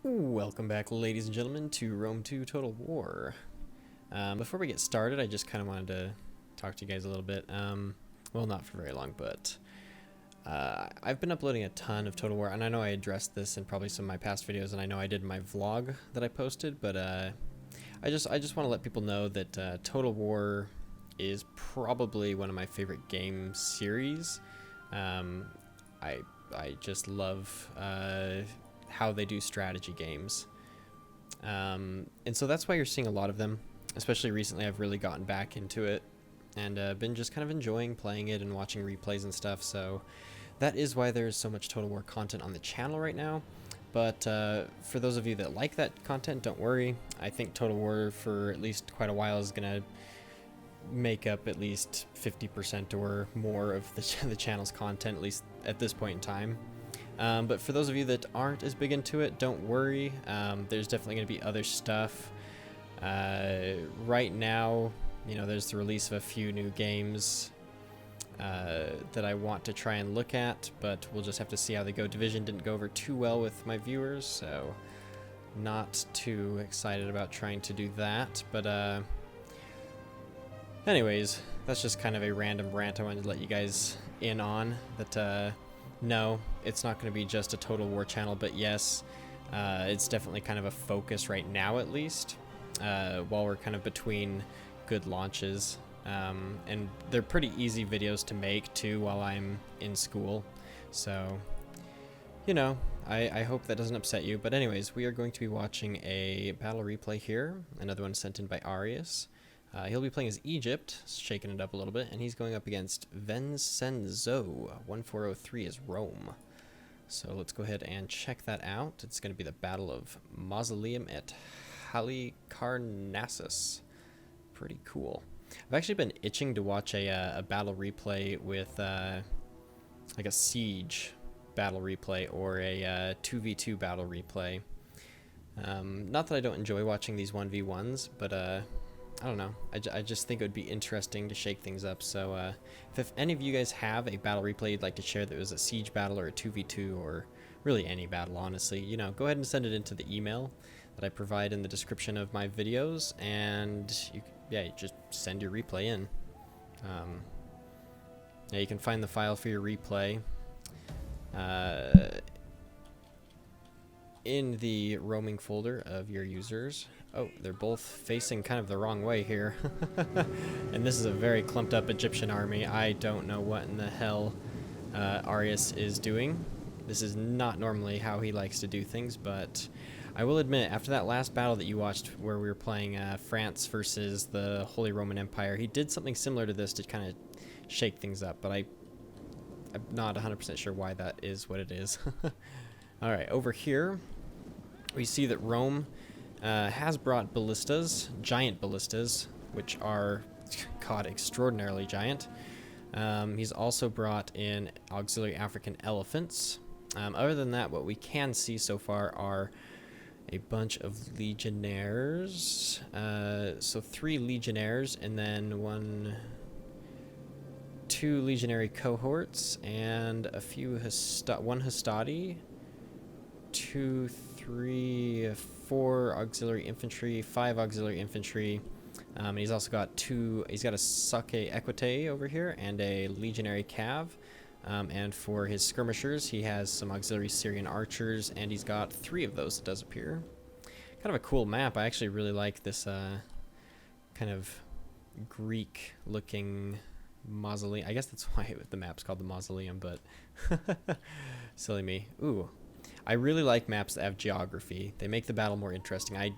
Welcome back, ladies and gentlemen, to Rome 2 Total War. Before we get started, I just kind of wanted to talk to you guys a little bit. Well, not for very long, but I've been uploading a ton of Total War, and I know I addressed this in probably some of my past videos, and I know I did in my vlog that I posted, but I just want to let people know that Total War is probably one of my favorite game series. I just love how they do strategy games. And so that's why you're seeing a lot of them, especially recently. I've really gotten back into it and been just kind of enjoying playing it and watching replays and stuff. So that is why there's so much Total War content on the channel right now. But for those of you that like that content, don't worry. I think Total War for at least quite a while is going to make up at least 50% or more of the channel's content, at least at this point in time. But for those of you that aren't as big into it, don't worry. There's definitely going to be other stuff. Right now, you know, there's the release of a few new games that I want to try and look at, but we'll just have to see how they go. Division didn't go over too well with my viewers, so not too excited about trying to do that. But anyways, that's just kind of a random rant I wanted to let you guys in on. That no, it's not going to be just a Total War channel, but yes, it's definitely kind of a focus right now, at least, while we're kind of between good launches. And they're pretty easy videos to make, too, while I'm in school. So, you know, I hope that doesn't upset you. But anyways, we are going to be watching a battle replay here, another one sent in by Arius. He'll be playing as Egypt, shaking it up a little bit, and he's going up against Vincenzo. 1403 is Rome. So let's go ahead and check that out. It's going to be the Battle of Mausoleum at Halicarnassus. Pretty cool. I've actually been itching to watch a battle replay with like a siege battle replay or a 2v2 battle replay. Not that I don't enjoy watching these 1v1s, but I don't know. I just think it would be interesting to shake things up. So if any of you guys have a battle replay you'd like to share that was a siege battle or a 2v2 or really any battle, honestly, you know, go ahead and send it into the email that I provide in the description of my videos, and you just send your replay in. Yeah, you can find the file for your replay in the roaming folder of your users. Oh, they're both facing kind of the wrong way here. And this is a very clumped up Egyptian army. I don't know what in the hell Arius is doing. This is not normally how he likes to do things, but I will admit, after that last battle that you watched where we were playing France versus the Holy Roman Empire, he did something similar to this to kind of shake things up, but I'm not 100% sure why that is what it is. Alright, over here, we see that Rome has brought ballistas, giant ballistas, which are, God, extraordinarily giant. He's also brought in auxiliary African elephants. Other than that, what we can see so far are a bunch of legionnaires. So 3 legionnaires, and then two legionary cohorts, and a few one hastati, 2, 3, 4 auxiliary infantry, 5 auxiliary infantry. And he's also got he's got a Sake Equite over here and a legionary cav. And for his skirmishers, he has some auxiliary Syrian archers, and he's got 3 of those, it does appear. Kind of a cool map. I actually really like this kind of Greek-looking mausoleum. I guess that's why the map's called the mausoleum, but silly me. Ooh. I really like maps that have geography. They make the battle more interesting. I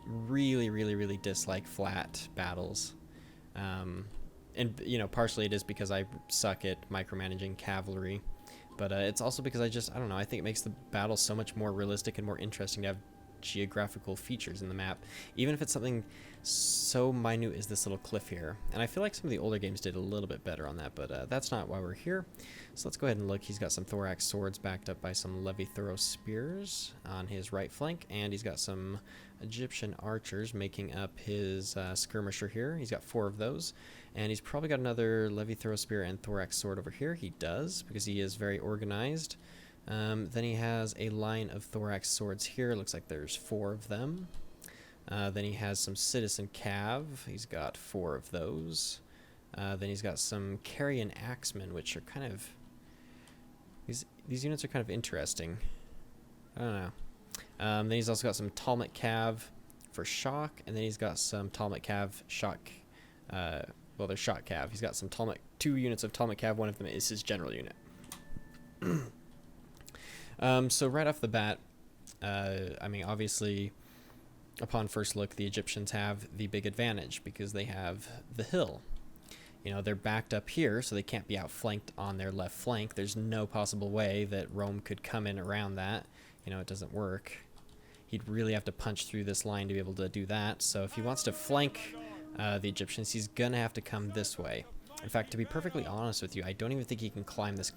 really dislike flat battles. And, you know, partially it is because I suck at micromanaging cavalry. But it's also because I don't know, I think it makes the battle so much more realistic and more interesting to have geographical features in the map, even if it's something so minute as this little cliff here. And I feel like some of the older games did a little bit better on that, but that's not why we're here. So let's go ahead and look. He's got some thorax swords backed up by some Levithero spears on his right flank, and he's got some Egyptian archers making up his skirmisher here. He's got 4 of those, and he's probably got another Levithero spear and thorax sword over here. He does, because he is very organized. Then he has a line of thorax swords here. Looks like there's 4 of them. Then he has some citizen cav. He's got 4 of those. Then he's got some carrion axemen, which are kind of... These units are kind of interesting. I don't know. Then he's also got some Talmot cav for shock, and then he's got some Talmot cav shock... well, they're shock cav. He's got some Talmot... 2 units of Talmot cav. One of them is his general unit. So right off the bat, I mean, obviously, upon first look, the Egyptians have the big advantage because they have the hill. You know, they're backed up here, so they can't be outflanked on their left flank. There's no possible way that Rome could come in around that. You know, it doesn't work. He'd really have to punch through this line to be able to do that. So if he wants to flank the Egyptians, he's going to have to come this way. In fact, to be perfectly honest with you, I don't even think he can climb this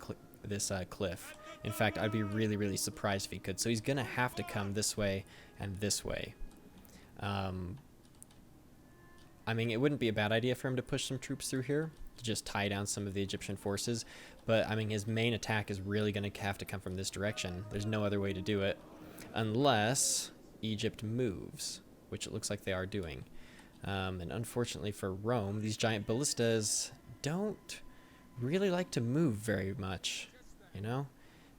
cliff. In fact, I'd be really, really surprised if he could. So he's going to have to come this way and this way. I mean, it wouldn't be a bad idea for him to push some troops through here to just tie down some of the Egyptian forces. But, I mean, his main attack is really going to have to come from this direction. There's no other way to do it unless Egypt moves, which it looks like they are doing. And unfortunately for Rome, these giant ballistas don't really like to move very much, you know?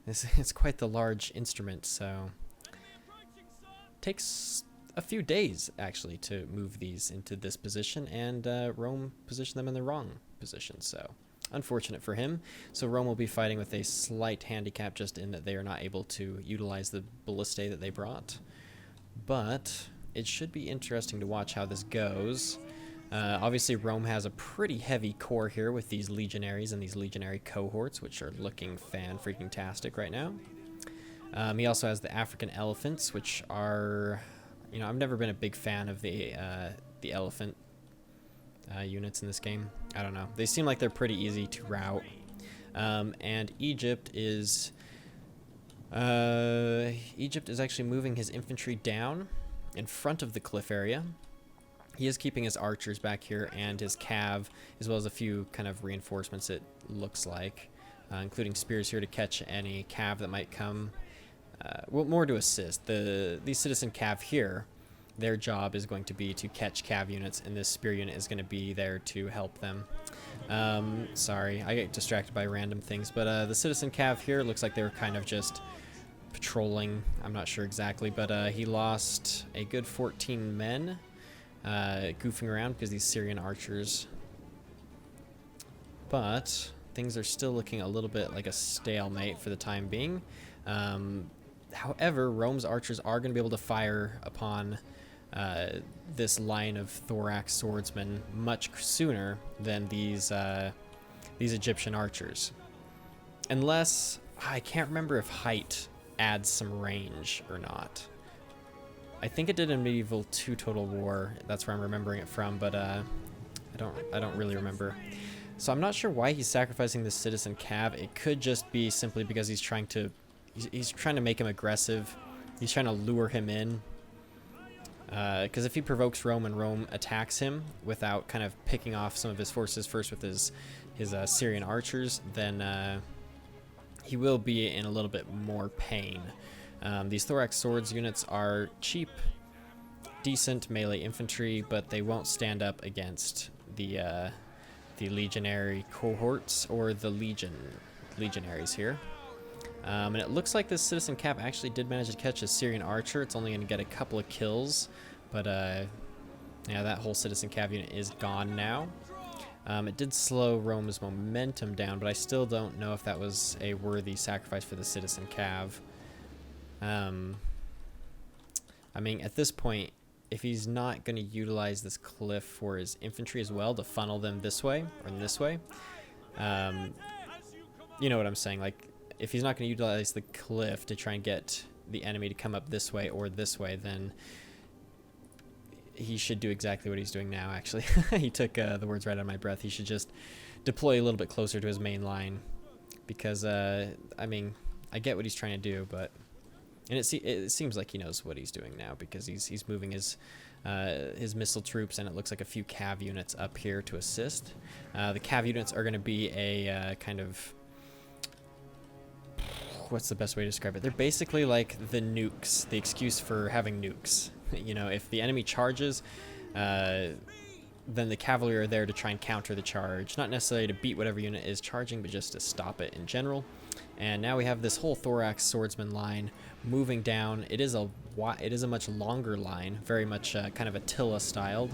It's quite the large instrument, so it takes a few days, actually, to move these into this position, and Rome positioned them in the wrong position, so unfortunate for him. So Rome will be fighting with a slight handicap just in that they are not able to utilize the ballistae that they brought. But it should be interesting to watch how this goes. Obviously, Rome has a pretty heavy core here with these legionaries and these legionary cohorts, which are looking fan-freaking-tastic right now. He also has the African elephants, which are... You know, I've never been a big fan of the elephant units in this game. I don't know. They seem like they're pretty easy to rout. And Egypt is actually moving his infantry down in front of the cliff area. He is keeping his archers back here and his cav, as well as a few kind of reinforcements, it looks like, including spears here to catch any cav that might come. Well, more to assist. These citizen cav here, their job is going to be to catch cav units, and this spear unit is going to be there to help them. Sorry, I get distracted by random things, but the citizen cav here looks like they were kind of just patrolling. I'm not sure exactly, but he lost a good 14 men goofing around because these Syrian archers. But things are still looking a little bit like a stalemate for the time being. However, Rome's archers are going to be able to fire upon this line of thorax swordsmen much sooner than these Egyptian archers. Unless, I can't remember if height adds some range or not. I think it did in Medieval 2 Total War. That's where I'm remembering it from, but I don't really remember. So I'm not sure why he's sacrificing this citizen cav. It could just be simply because he's trying to make him aggressive. He's trying to lure him in. Because if he provokes Rome and Rome attacks him without kind of picking off some of his forces first with his Syrian archers, then he will be in a little bit more pain. These thorax swords units are cheap, decent melee infantry, but they won't stand up against the legionary cohorts or the legionaries here. And it looks like this citizen cap actually did manage to catch a Syrian archer. It's only going to get a couple of kills, but yeah, that whole citizen cav unit is gone now. It did slow Rome's momentum down, but I still don't know if that was a worthy sacrifice for the citizen cav. I mean, at this point, if he's not going to utilize this cliff for his infantry as well to funnel them this way or this way, you know what I'm saying? Like, if he's not going to utilize the cliff to try and get the enemy to come up this way or this way, then he should do exactly what he's doing now, actually. He took the words right out of my breath. He should just deploy a little bit closer to his main line because, I mean, I get what he's trying to do, but... And it seems like he knows what he's doing now because he's moving his missile troops, and it looks like a few cav units up here to assist. The cav units are going to be a kind of... what's the best way to describe it? They're basically like the nukes, the excuse for having nukes. You know, if the enemy charges, then the cavalry are there to try and counter the charge. Not necessarily to beat whatever unit is charging, but just to stop it in general. And now we have this whole Thorax swordsman line moving down. It is a much longer line, very much kind of Attila styled.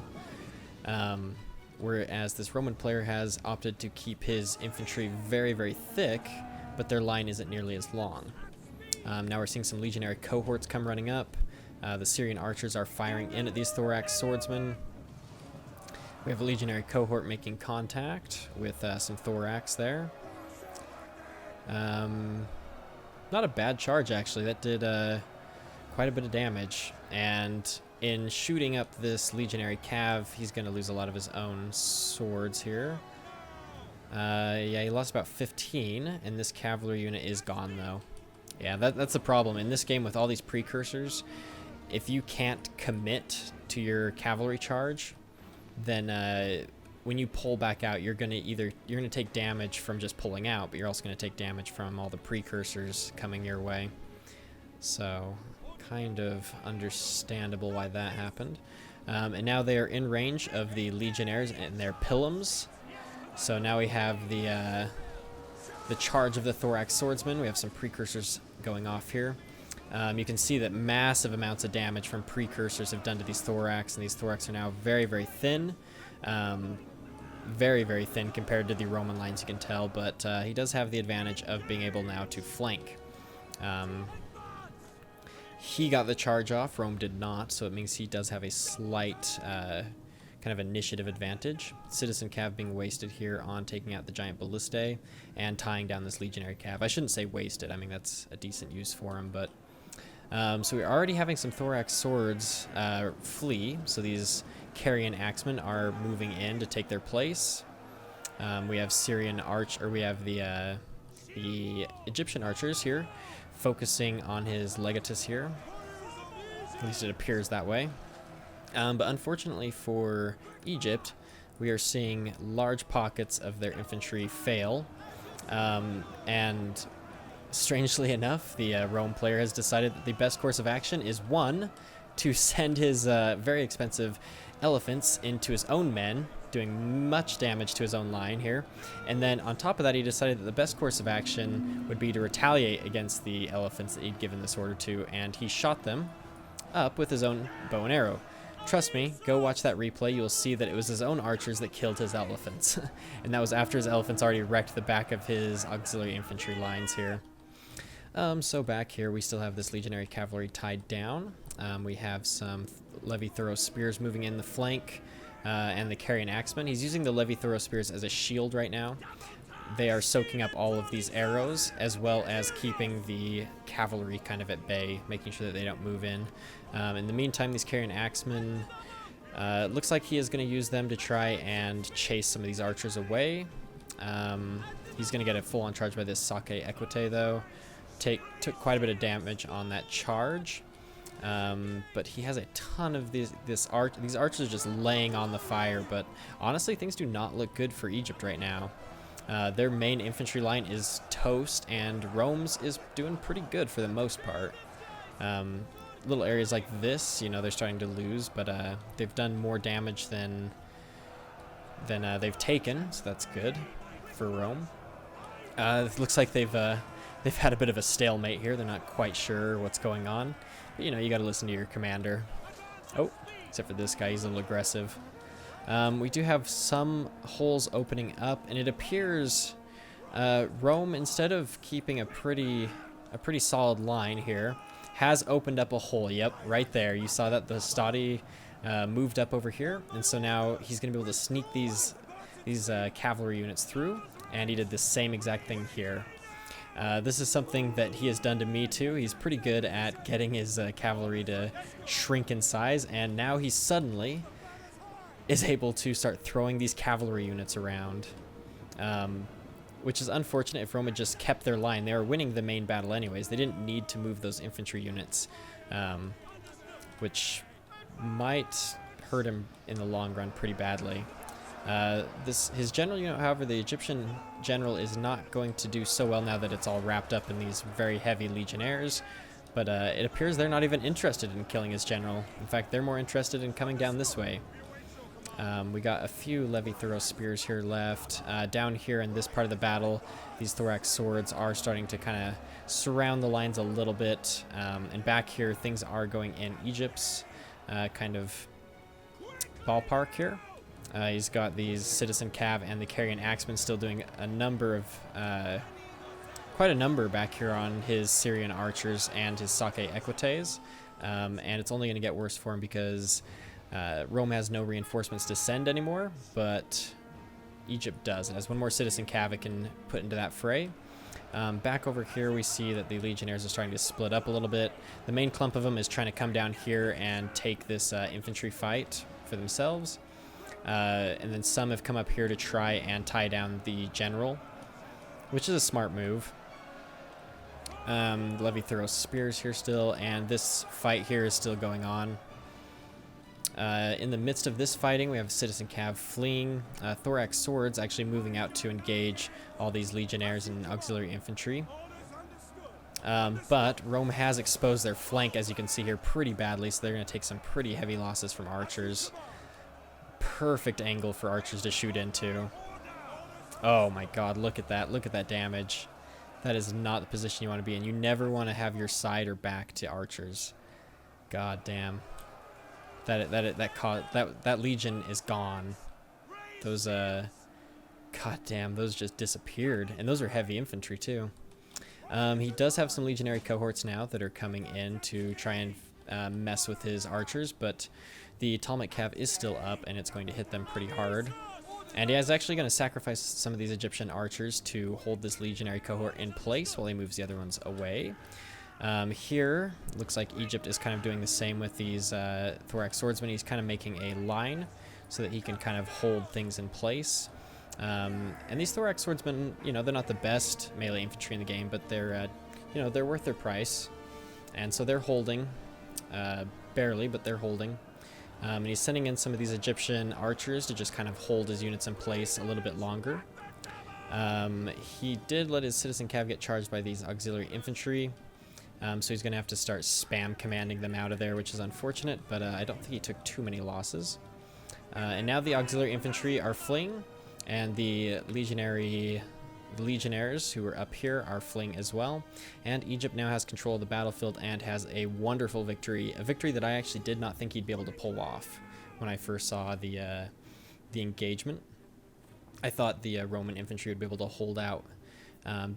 Whereas this Roman player has opted to keep his infantry very, very thick, but their line isn't nearly as long. Now we're seeing some legionary cohorts come running up. The Syrian archers are firing in at these Thorax swordsmen. We have a legionary cohort making contact with some Thorax there. Not a bad charge, actually. That did quite a bit of damage. And in shooting up this legionary cav, he's going to lose a lot of his own swords here. Yeah, he lost about 15, and this cavalry unit is gone, though. Yeah, that's the problem. In this game, with all these precursors, if you can't commit to your cavalry charge, then when you pull back out, you're going to take damage from just pulling out, but you're also going to take damage from all the precursors coming your way. So, kind of understandable why that happened. And now they are in range of the legionnaires and their pilums. So now we have the charge of the Thorax swordsman. We have some precursors going off here. You can see that massive amounts of damage from precursors have done to these Thorax, and these Thorax are now very, very thin. Very, very thin compared to the Roman lines, you can tell, but he does have the advantage of being able now to flank. He got the charge off, Rome did not, so it means he does have a slight kind of initiative advantage. Citizen Cav being wasted here on taking out the giant ballistae and tying down this legionary cav. I shouldn't say wasted, I mean that's a decent use for him, but so we're already having some Thorax swords flee, so these Carian axemen are moving in to take their place. We have we have the Egyptian archers here focusing on his legatus here. At least it appears that way. But unfortunately for Egypt, we are seeing large pockets of their infantry fail. And strangely enough, the Rome player has decided that the best course of action is, one, to send his very expensive elephants into his own men, doing much damage to his own line here. And then on top of that, he decided that the best course of action would be to retaliate against the elephants that he'd given this order to, and he shot them up with his own bow and arrow. Trust me, go watch that replay. You'll see that it was his own archers that killed his elephants. And that was after his elephants already wrecked the back of his auxiliary infantry lines here. So back here, we still have this legionary cavalry tied down. We have some Levi-Thuro spears moving in the flank, and the Carian axemen. He's using the Levi-Thuro spears as a shield right now. They are soaking up all of these arrows, as well as keeping the cavalry kind of at bay, making sure that they don't move in. In the meantime, these Carian axemen, looks like he is going to use them to try and chase some of these archers away. He's going to get a full-on charge by this Sake Equite, though. Took quite a bit of damage on that charge. But he has a ton of these archers are just laying on the fire, but honestly things do not look good for Egypt right now. Their main infantry line is toast, and Rome's is doing pretty good for the most part. Little areas like this, you know, they're starting to lose, but they've done more damage than they've taken, so that's good for Rome. It looks like they've had a bit of a stalemate here. They're not quite sure what's going on. But, you know, you got to listen to your commander. Oh, except for this guy, he's a little aggressive. We do have some holes opening up, and it appears Rome, instead of keeping a pretty solid line here, has opened up a hole. Yep, right there. You saw that the Stati moved up over here, and so now he's going to be able to sneak these cavalry units through, and he did the same exact thing here. This is something that he has done to me too. He's pretty good at getting his cavalry to shrink in size, and now he suddenly is able to start throwing these cavalry units around, which is unfortunate. If Rome had just kept their line, they were winning the main battle anyways. They didn't need to move those infantry units, which might hurt him in the long run pretty badly. His general unit, however, the Egyptian general is not going to do so well now that it's all wrapped up in these very heavy legionnaires. But it appears they're not even interested in killing his general. In fact, they're more interested in coming down this way. We got a few Levy-Thuros spears here left. Down here in this part of the battle, these thorax swords are starting to kind of surround the lines a little bit. And back here, things are going in Egypt's kind of ballpark here. He's got these Citizen Cav and the Carrion Axemen still doing a number of, quite a number back here on his Syrian archers and his Sake Equites. And it's only going to get worse for him because Rome has no reinforcements to send anymore, but Egypt does. It has one more Citizen Cav it can put into that fray. Back over here, we see that the Legionnaires are starting to split up a little bit. The main clump of them is trying to come down here and take this infantry fight for themselves. And then some have come up here to try and tie down the general, which is a smart move. Levy-Thuros spears here still, and this fight here is still going on. In the midst of this fighting, we have Citizen Cav fleeing, thorax swords actually moving out to engage all these legionnaires and auxiliary infantry. But Rome has exposed their flank, as you can see here, pretty badly, so they're going to take some pretty heavy losses from archers. Perfect angle for archers to shoot into. Oh my god, look at that. Look at that damage. That is not the position you want to be in. You never want to have your side or back to archers. God damn. That legion is gone. Those god damn, those just disappeared. And those are heavy infantry too. He does have some legionary cohorts now that are coming in to try and mess with his archers, but the Ptolemaic Cav is still up and it's going to hit them pretty hard. And he is actually going to sacrifice some of these Egyptian archers to hold this legionary cohort in place while he moves the other ones away. Here, looks like Egypt is kind of doing the same with these thorax swordsmen. He's kind of making a line so that he can kind of hold things in place. And these thorax swordsmen, you know, they're not the best melee infantry in the game, but they're, you know, they're worth their price. And so they're holding, barely, but they're holding. And he's sending in some of these Egyptian archers to just kind of hold his units in place a little bit longer. He did let his Citizen Cav get charged by these auxiliary infantry. So he's going to have to start spam commanding them out of there, which is unfortunate, but I don't think he took too many losses. And now the auxiliary infantry are fleeing, and the legionnaires who are up here are fleeing as well. And Egypt now has control of the battlefield and has a wonderful victory, a victory that I actually did not think he'd be able to pull off when I first saw the engagement. I thought the Roman infantry would be able to hold out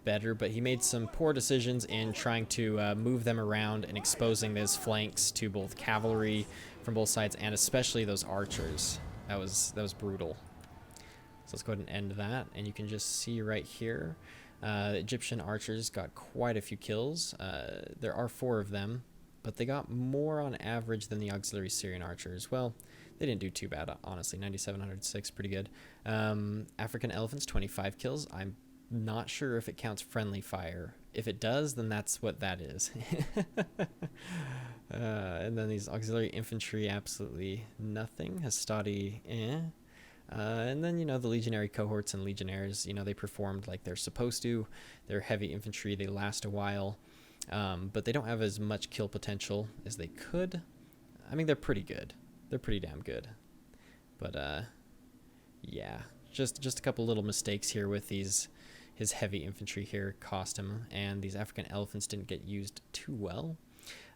better, but he made some poor decisions in trying to move them around and exposing those flanks to both cavalry from both sides and especially those archers. That was brutal. So let's go ahead and end that, and you can just see right here the Egyptian archers got quite a few kills. There are 4 of them, but they got more on average than the auxiliary Syrian archers. Well, they didn't do too bad, honestly. 9,706, pretty good. African elephants, 25 kills. I'm not sure if it counts friendly fire. If it does, then that's what that is. And then these auxiliary infantry, absolutely nothing. Hastati, and then, you know, the legionary cohorts and legionnaires, you know, they performed like they're supposed to. They're heavy infantry. They last a while, but they don't have as much kill potential as they could. I mean, they're pretty good. They're pretty damn good. But, yeah, just a couple little mistakes here with his heavy infantry here cost him, and these African elephants didn't get used too well.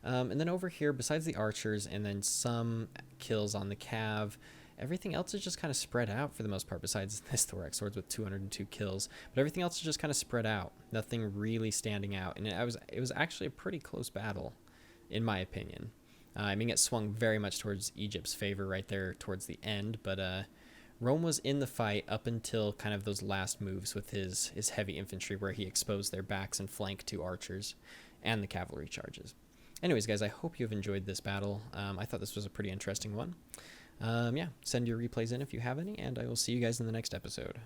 And then over here, besides the archers and then some kills on the cav, everything else is just kind of spread out for the most part, besides this thorax swords with 202 kills. But everything else is just kind of spread out. Nothing really standing out. And it was actually a pretty close battle, in my opinion. I mean, it swung very much towards Egypt's favor right there towards the end, but Rome was in the fight up until kind of those last moves with his heavy infantry, where he exposed their backs and flank to archers and the cavalry charges. Anyways, guys, I hope you've enjoyed this battle. I thought this was a pretty interesting one. Yeah, send your replays in if you have any, and I will see you guys in the next episode.